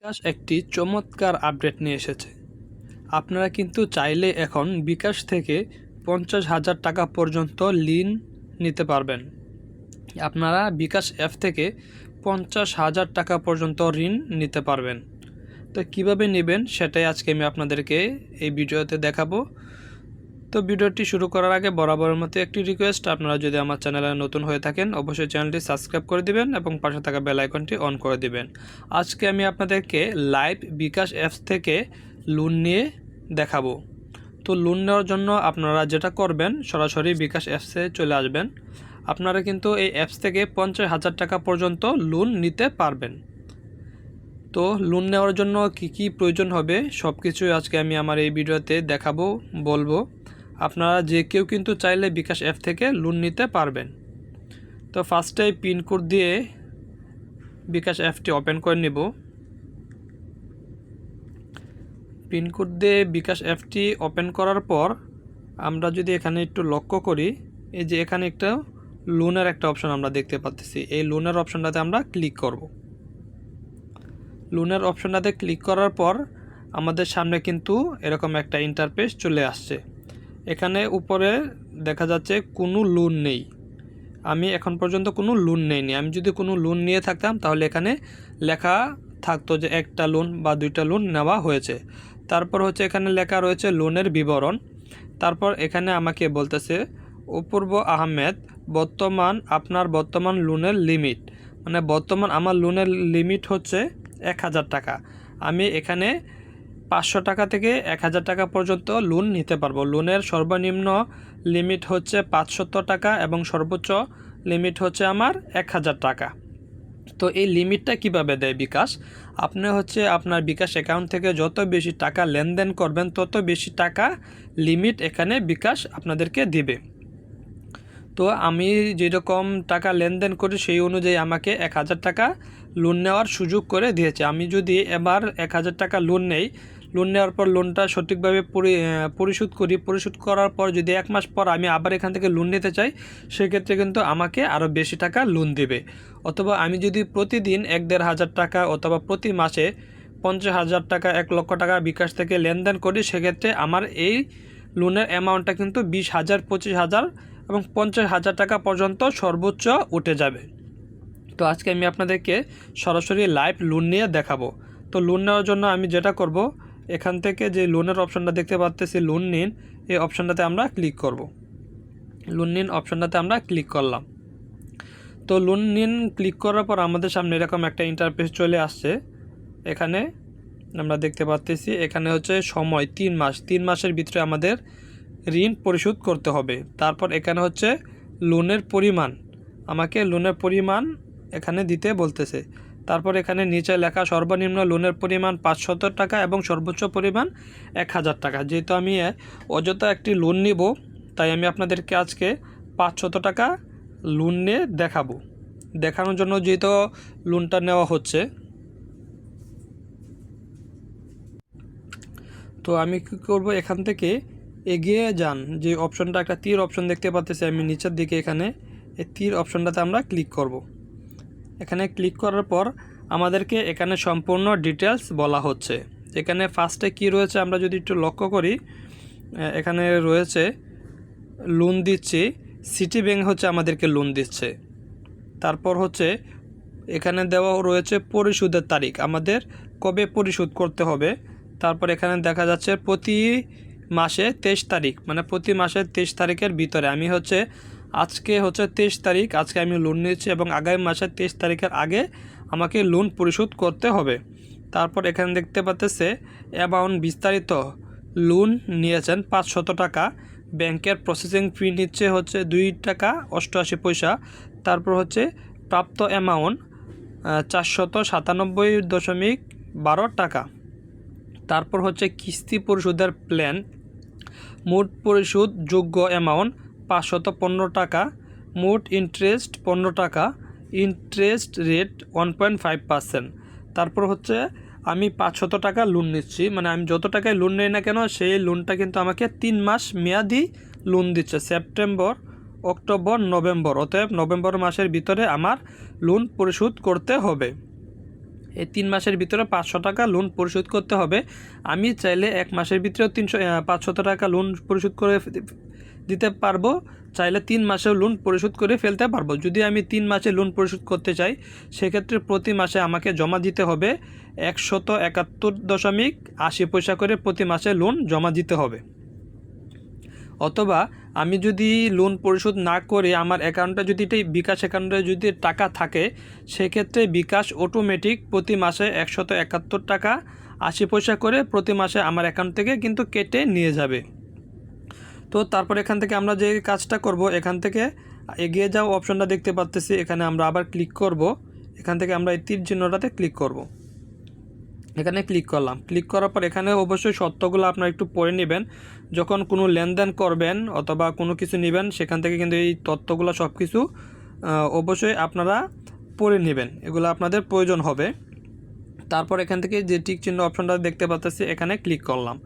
বিকাশ একটি চমৎকার আপডেট নিয়ে এসেছে। আপনারা কিন্তু চাইলে এখন বিকাশ থেকে 50,000 টাকা পর্যন্ত ঋণ নিতে পারবেন। আপনারা বিকাশ অ্যাপ থেকে 50,000 টাকা পর্যন্ত ঋণ নিতে পারবেন। তো কিভাবে নেবেন সেটাই আজকে আমি আপনাদেরকে এই ভিডিওতে দেখাবো। তো ভিডিওটি শুরু করার আগে বরাবরের মতো একটি রিকোয়েস্ট, আপনারা যদি আমার চ্যানেলে নতুন হয়ে থাকেন অবশ্যই চ্যানেলটি সাবস্ক্রাইব করে দিবেন এবং পাশে থাকা বেল আইকনটি অন করে দিবেন। আজকে আমি আপনাদেরকে লাইভ বিকাশ অ্যাপস থেকে লোন নিয়ে দেখাবো। তো লোন নেওয়ার জন্য আপনারা যেটা করবেন, সরাসরি বিকাশ অ্যাপসে চলে আসবেন। আপনারা কিন্তু এই অ্যাপস থেকে 50,000 টাকা পর্যন্ত লোন নিতে পারবেন। তো লোন নেওয়ার জন্য কি প্রয়োজন হবে সব কিছুই আজকে আমি আমার এই ভিডিওতে দেখাবো, বলবো। আপনারা যে কেউ কিন্তু চাইলে বিকাশ অ্যাপ থেকে লোন নিতে পারবেন। তো ফার্স্টে পিনকোড দিয়ে বিকাশ অ্যাপটি ওপেন করে নেব। পিনকোড দিয়ে বিকাশ অ্যাপটি ওপেন করার পর আমরা যদি এখানে একটু লক্ষ্য করি, এই যে এখানে একটা লোনের একটা অপশন আমরা দেখতে পাচ্ছি। এই লোনের অপশনটাতে আমরা ক্লিক করব। লোনের অপশনটাতে ক্লিক করার পর আমাদের সামনে কিন্তু এরকম একটা ইন্টারফেস চলে আসছে। এখানে উপরে দেখা যাচ্ছে কোনো লোন নেই। আমি এখন পর্যন্ত কোনো লোন নেইনি। আমি যদি কোনো লোন নিয়ে থাকতাম তাহলে এখানে লেখা থাকতো যে একটা লোন বা দুইটা লোন নেওয়া হয়েছে। তারপর হচ্ছে এখানে লেখা রয়েছে লোনের বিবরণ। তারপর এখানে আমাকে বলতেছে অপূর্ব আহমেদ, আপনার বর্তমান লোনের লিমিট, মানে বর্তমান আমার লোনের লিমিট হচ্ছে 1,000 টাকা। আমি এখানে 500 টাকা থেকে 1,000 টাকা পর্যন্ত লোন নিতে পারবো। লোনের সর্বনিম্ন লিমিট হচ্ছে 500 টাকা এবং সর্বোচ্চ লিমিট হচ্ছে আমার 1,000 টাকা। তো এই লিমিটটা কিভাবে দেয় বিকাশ? আপনি হচ্ছে আপনার বিকাশ অ্যাকাউন্ট থেকে যত বেশি টাকা লেনদেন করবেন তত বেশি টাকা লিমিট এখানে বিকাশ আপনাদেরকে দিবে। তো আমি যেরকম টাকা লেনদেন করি সেই অনুযায়ী আমাকে 1,000 টাকা লোন নেওয়ার সুযোগ করে দিয়েছে। আমি যদি এবার 1,000 টাকা লোন নেই, লোন নেওয়ার পর লোনটা সঠিকভাবে পরিশোধ করার পর যদি 1 মাস পর আমি আবার এখান থেকে লোন নিতে চাই, সেক্ষেত্রে কিন্তু আমাকে আরও বেশি টাকা লোন দেবে। অথবা আমি যদি প্রতিদিন 1-1.5 হাজার টাকা অথবা প্রতি মাসে 50,000 টাকা 1 লক্ষ টাকা বিকাশ থেকে লেনদেন করি, সেক্ষেত্রে আমার এই লোনের অ্যামাউন্টটা কিন্তু 20,000, 25,000 এবং 50,000 টাকা পর্যন্ত সর্বোচ্চ উঠে যাবে। তো আজকে আমি আপনাদেরকে সরাসরি লাইভ লোন নিয়ে দেখাবো। তো লোন নেওয়ার জন্য আমি যেটা করব, এখান থেকে যে লোনের অপশনটা দেখতে পাচ্ছি লোন নিন, এই অপশনটাতে আমরা ক্লিক করব। লোন নিন অপশনটাতে আমরা ক্লিক করলাম। তো লোন নিন ক্লিক করার পর আমাদের সামনে এরকম একটা ইন্টারফেস চলে আসছে। এখানে আমরা দেখতে পাচ্ছি এখানে হচ্ছে সময় 3 মাস। 3 মাসের ভিতরে আমাদের ঋণ পরিশোধ করতে হবে। তারপর এখানে হচ্ছে লোনের পরিমাণ, আমাকে লোনের পরিমাণ এখানে দিতে বলতেছে। তারপর এখানে নিচে লেখা সর্বনিম্ন লোনের পরিমাণ 500 টাকা এবং সর্বোচ্চ পরিমাণ 1,000 টাকা। যেহেতু আমি অযথা একটি লোন নিব, তাই আমি আপনাদেরকে আজকে 500 টাকা লোন নিয়ে দেখানোর জন্য যেহেতু লোনটা নেওয়া হচ্ছে। তো আমি কী করব, এখান থেকে এগিয়ে যান যে অপশনটা, একটা তীর অপশন দেখতে পাচ্ছি আমি নিচের দিকে, এখানে এই তীর অপশনটাতে আমরা ক্লিক করব। এখানে ক্লিক করার পর আমাদেরকে এখানে সম্পূর্ণ ডিটেলস বলা হচ্ছে। এখানে ফার্স্টে কি রয়েছে আমরা যদি একটু লক্ষ্য করি, এখানে রয়েছে লোন দিচ্ছি, সিটি ব্যাংক হচ্ছে আমাদেরকে লোন দিচ্ছে। তারপর হচ্ছে এখানে দেওয়া রয়েছে পরিশোধের তারিখ, আমাদের কবে পরিশোধ করতে হবে। তারপর এখানে দেখা যাচ্ছে প্রতি মাসে 23 তারিখ, মানে প্রতি মাসের 23 তারিখের ভিতরে আমি হচ্ছে আজকে হচ্ছে 23 তারিখ, আজকে আমি লোন নিয়েছি এবং আগামী মাসের 23 তারিখের আগে আমাকে লোন পরিশোধ করতে হবে। তারপর এখানে দেখতে পাচ্ছেন অ্যামাউন্ট বিস্তারিত, লোন নিয়েছেন 500 টাকা, ব্যাংকের প্রসেসিং ফি নিচ্ছে হচ্ছে 2 টাকা 88 পয়সা। তারপর হচ্ছে প্রাপ্ত অ্যামাউন্ট 497.12 টাকা। তারপর হচ্ছে কিস্তি পরিশোধের প্ল্যান, মোট পরিশোধ যোগ্য অ্যামাউন্ট 515 টাকা, মোট ইন্টারেস্ট 15 টাকা, ইন্টারেস্ট রেট 1.5%। তারপর হচ্ছে আমি 500 টাকা লোন নিচ্ছি, মানে আমি যত টাকায় লোন নেই না কেন সেই লোনটা কিন্তু আমাকে 3 মাস মেয়াদি লোন দিচ্ছে, সেপ্টেম্বর, অক্টোবর, নভেম্বর। অতএব নভেম্বর মাসের ভিতরে আমার লোন পরিশোধ করতে হবে। এই 3 মাসের ভিতরে 500 টাকা লোন পরিশোধ করতে হবে। আমি চাইলে 1 মাসের ভিতরেও 500 টাকা লোন পরিশোধ করে দিতে পারবো, চাইলে 3 মাসেও লোন পরিশোধ করে ফেলতে পারবো। যদি আমি 3 মাসে লোন পরিশোধ করতে চাই সেক্ষেত্রে প্রতি মাসে আমাকে জমা দিতে হবে 171.80 করে প্রতি মাসে লোন জমা দিতে হবে। অথবা আমি যদি লোন পরিশোধ না করে আমার অ্যাকাউন্টে যদি বিকাশ অ্যাকাউন্টে যদি টাকা থাকে সেক্ষেত্রে বিকাশ অটোমেটিক প্রতি মাসে 171 টাকা 80 করে প্রতি মাসে আমার অ্যাকাউন্ট থেকে কিন্তু কেটে নিয়ে যাবে। তো তারপর এখান থেকে আমরা যে কাজটা করব, এখান থেকে এগিয়ে যাও অপশনটা দেখতে পাচ্ছি, এখানে আমরা আবার ক্লিক করব। এখান থেকে আমরা এই তীর চিহ্নটাতে ক্লিক করব। এখানে ক্লিক করলাম। ক্লিক করার পর এখানে অবশ্যই শর্তগুলো আপনারা একটু পড়ে নেবেন। যখন কোনো লেনদেন করবেন অথবা কোনো কিছু নেবেন সেখান থেকে কিন্তু এই তথ্যগুলো সব কিছু অবশ্যই আপনারা পড়ে নেবেন, এগুলো আপনাদের প্রয়োজন হবে। তারপর এখান থেকে যে টিক চিহ্ন অপশনটা দেখতে পাচ্ছি এখানে ক্লিক করলাম।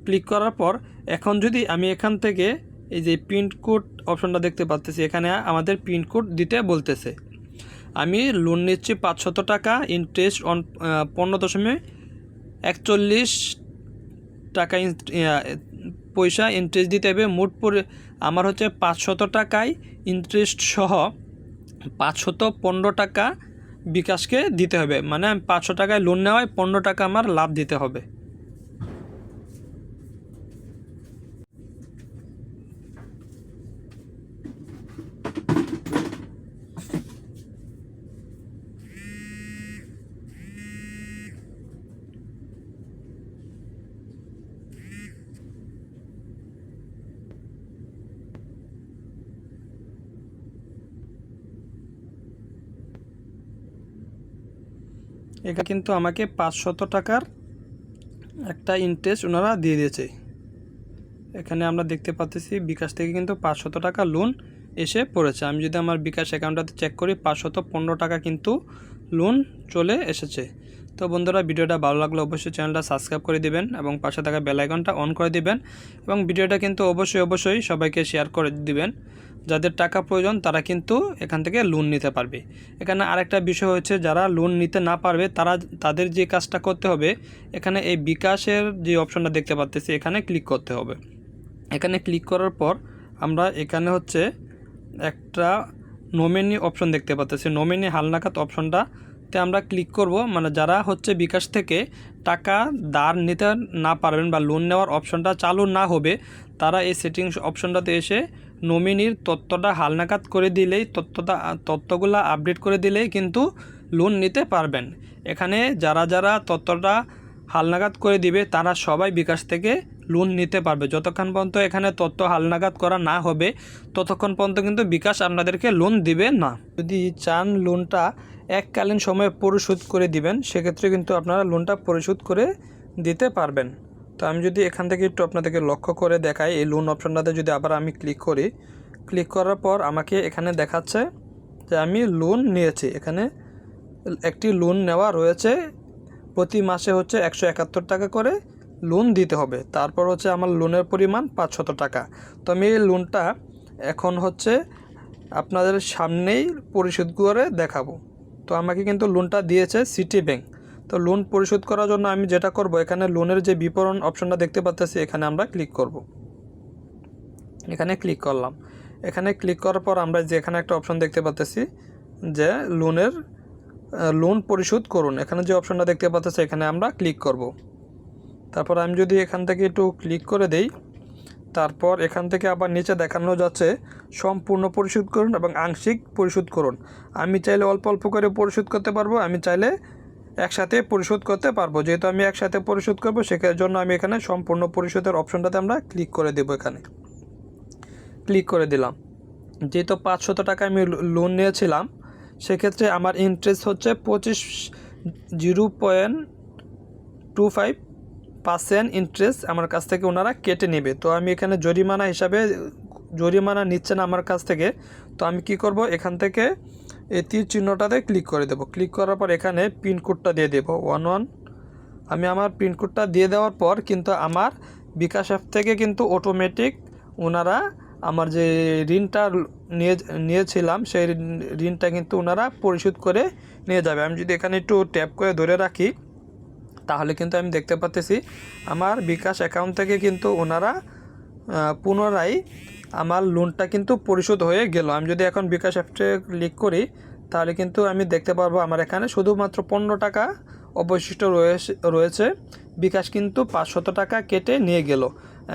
ক্লিক করার পর এখন যদি আমি এখান থেকে এই যে প্রিন্ট কোড অপশনটা দেখতে পাচ্ছি, এখানে আমাদের প্রিন্ট কোড দিতে বলতেছে। আমি লোন নিচ্ছি 500 টাকা, ইন্টারেস্ট অন 15.41 টাকা পয়সা ইন্টারেস্ট দিতে হবে। মোট আমার হচ্ছে 500 টাকায় ইন্টারেস্ট সহ 515 টাকা বিকাশকে দিতে হবে। মানে আমি 500 টাকায় লোন নেওয়ায় 15 টাকা আমার লাভ দিতে হবে। এটা কিন্তু আমাকে 500 টাকার একটা ইন্টারেস্ট ওনারা দিয়ে দিয়েছে। এখানে আমরা দেখতে পাচ্ছি বিকাশ থেকে কিন্তু 500 টাকা লোন এসে পড়েছে। আমি যদি আমার বিকাশ অ্যাকাউন্টটাতে চেক করি 515 টাকা কিন্তু লোন চলে এসেছে। তো বন্ধুরা, ভিডিওটা ভালো লাগলে অবশ্যই চ্যানেলটা সাবস্ক্রাইব করে দিবেন এবং পাশে থাকা বেল আইকনটা অন করে দিবেন এবং ভিডিওটা কিন্তু অবশ্যই সবাইকে শেয়ার করে দিবেন। যাদের টাকা প্রয়োজন তারা কিন্তু এখান থেকে লোন নিতে পারবে। এখানে আরেকটা বিষয় হচ্ছে, যারা লোন নিতে না পারবে তাদের যে কাজটা করতে হবে, এখানে এই বিকাশের যে অপশনটা দেখতে পাচ্ছি এখানে ক্লিক করতে হবে। এখানে ক্লিক করার পর আমরা এখানে হচ্ছে একটা নমিনি অপশন দেখতে পাচ্ছি, নমিনি হালনাগাদ অপশনটাতে আমরা ক্লিক করব। মানে যারা হচ্ছে বিকাশ থেকে টাকা ধার নিতে না পারবেন বা লোন নেওয়ার অপশনটা চালু না হবে, তারা এই সেটিংস অপশনটাতে এসে নমিনির তথ্যটা হালনাগাদ করে দিলেই তথ্যগুলো আপডেট করে দিলেই কিন্তু লোন নিতে পারবেন। এখানে যারা তথ্যটা হালনাগাদ করে দিবে তারা সবাই বিকাশ থেকে লোন নিতে পারবে। যতক্ষণ পর্যন্ত এখানে তথ্য হালনাগাদ করা না হবে ততক্ষণ পর্যন্ত কিন্তু বিকাশ আপনাদেরকে লোন দিবে না। যদি চান লোনটা এককালীন সময়ে পরিশোধ করে দিবেন সেক্ষেত্রে কিন্তু আপনারা লোনটা পরিশোধ করে দিতে পারবেন। তো আমি যদি এখান থেকে একটু আপনাদেরকে লক্ষ্য করে দেখাই, এই লোন অপশনটাতে যদি আবার আমি ক্লিক করি, ক্লিক করার পর আমাকে এখানে দেখাচ্ছে যে আমি লোন নিয়েছি। এখানে একটি লোন নেওয়া রয়েছে, প্রতি মাসে হচ্ছে 171 টাকা করে লোন দিতে হবে। তারপর হচ্ছে আমার লোনের পরিমাণ 500 টাকা। তো আমি এই লোনটা এখন হচ্ছে আপনাদের সামনেই পরিশোধ করে দেখাবো। তো আমাকে কিন্তু লোনটা দিয়েছে সিটি ব্যাংক। তো লোন পরিশোধ করার জন্য আমি যেটা করব, এখানে লোনের যে বিবরণ অপশনটা দেখতে পাচ্ছি এখানে আমরা ক্লিক করব। এখানে ক্লিক করলাম। এখানে ক্লিক করার পর আমরা যে এখানে একটা অপশন দেখতে পাচ্ছি যে লোন পরিশোধ করুন, এখানে যে অপশনটা দেখতে পাচ্ছি এখানে আমরা ক্লিক করব। তারপর আমি যদি এখান থেকে একটু ক্লিক করে দেই, তারপর এখান থেকে আবার নিচে দেখানো যাচ্ছে সম্পূর্ণ পরিশোধ করুন এবং আংশিক পরিশোধ করুন। আমি চাইলে অল্প অল্প করে পরিশোধ করতে পারবো, আমি চাইলে একসাথে পরিশোধ করতে পারবো। যেহেতু আমি একসাথে পরিশোধ করবো সেটার জন্য আমি এখানে সম্পূর্ণ পরিশোধের অপশনটাতে আমরা ক্লিক করে দেবো। এখানে ক্লিক করে দিলাম। যেহেতু 500 টাকা আমি লোন নিয়েছিলাম সেক্ষেত্রে আমার ইন্টারেস্ট হচ্ছে 0.25% ইন্টারেস্ট আমার কাছ থেকে ওনারা কেটে নেবে। তো আমি এখানে জরিমানা হিসাবে, জরিমানা নিচ্ছে না আমার কাছ থেকে। তো আমি কি করব, এখান থেকে এই তীর চিহ্নটাতে ক্লিক করে দেব। ক্লিক করার পর এখানে পিনকোডটা দিয়ে দেব 11। আমি আমার পিনকোডটা দিয়ে দেওয়ার পর কিন্তু আমার বিকাশ অ্যাপ থেকে কিন্তু অটোমেটিক ওনারা আমার যে ঋণটা নিয়েছিলাম সেই ঋণটা কিন্তু ওনারা পরিশোধ করে নিয়ে যাবে। আমি যদি এখানে একটু ট্যাপ করে ধরে রাখি তাহলে কিন্তু আমি দেখতে পাচ্তেছি আমার বিকাশ অ্যাকাউন্ট থেকে কিন্তু ওনারা পুনরায় আমার লোনটা কিন্তু পরিশোধ হয়ে গেল। আমি যদি এখন বিকাশ অ্যাপে ক্লিক করি তাহলে কিন্তু আমি দেখতে পারবো আমার এখানে শুধুমাত্র 15 টাকা অবশিষ্ট রয়েছে। বিকাশ কিন্তু 500 টাকা কেটে নিয়ে গেল।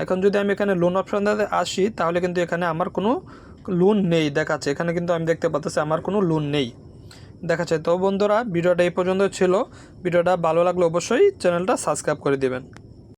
এখন যদি আমি এখানে লোন অপশানে আসি তাহলে কিন্তু এখানে আমার কোনো লোন নেই দেখাচ্ছে। এখানে কিন্তু আমি দেখতে পাচ্ছি আমার কোনো লোন নেই দেখাচ্ছে। তো বন্ধুরা, ভিডিওটা এই পর্যন্ত ছিল। ভিডিওটা ভালো লাগলে অবশ্যই চ্যানেলটা সাবস্ক্রাইব করে দিবেন।